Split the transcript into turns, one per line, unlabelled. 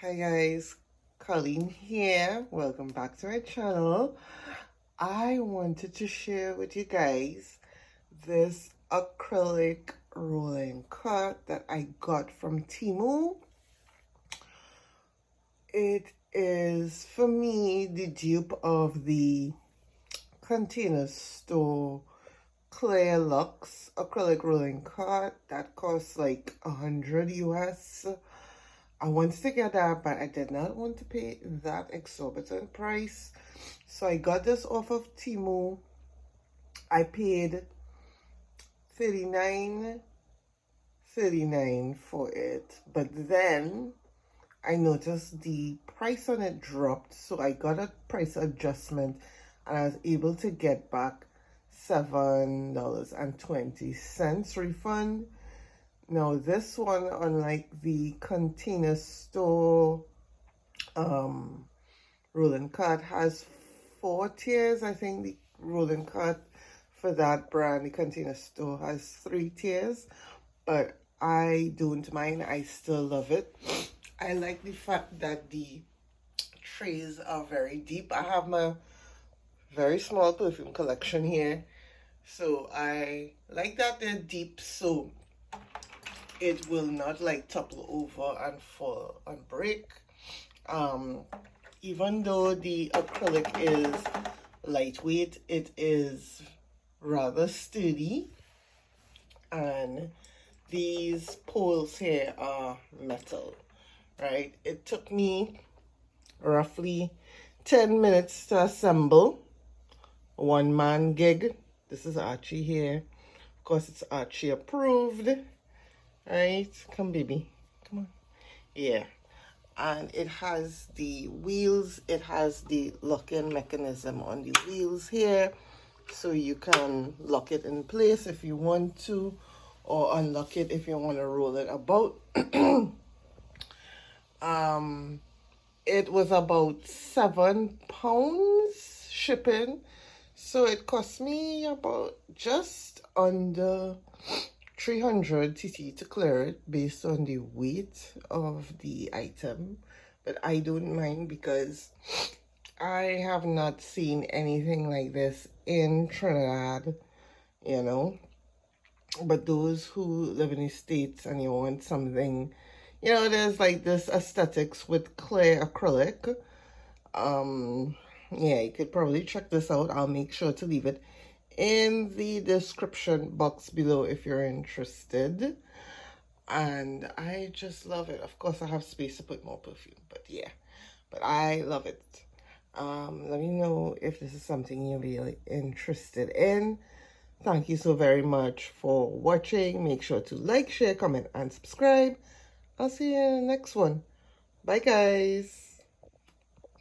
Hi guys, Colleen here. Welcome back to my channel. I wanted to share with you guys this acrylic rolling cart that I got from Temu. It is, for me, the dupe of the Container Store Clear Lux acrylic rolling cart that costs like 100 US. I wanted to get that, but I did not want to pay that exorbitant price. So I got this off of Temu. I paid $39.39 for it. But then I noticed the price on it dropped. So I got a price adjustment and I was able to get back $7.20 refund. Now this one, unlike the Container Store rolling cart, has 4 tiers. I think the rolling cart for that brand, the Container Store, has 3 tiers, but I don't mind. I still love it. I like the fact that the trays are very deep. I have my very small perfume collection here, so I like that they're deep, so it will not like topple over and fall and break. Even though the acrylic is lightweight, it is rather sturdy, and these poles here are metal, right? It took me roughly 10 minutes to assemble. One man gig. This is Archie here. Of course, it's Archie approved. Right, come baby, come on. Yeah, and it has the wheels. It has the lock-in mechanism on the wheels here, so you can lock it in place if you want to, or unlock it if you want to roll it about. It was about £7 shipping, so it cost me about just under 300 TT to clear it based on the weight of the item. But I don't mind because I have not seen anything like this in Trinidad, you know. But those who live in the States and you want something, you know, there's like this aesthetics with clear acrylic. Yeah, you could probably check this out. I'll make sure to leave it in the description box below if you're interested. And I just love it. Of course, I have space to put more perfume, but yeah, but I love it. Let me know if this is something you're really interested in. Thank you so very much for watching. Make sure to like, share, comment, and subscribe. I'll see you in the next one. Bye, guys.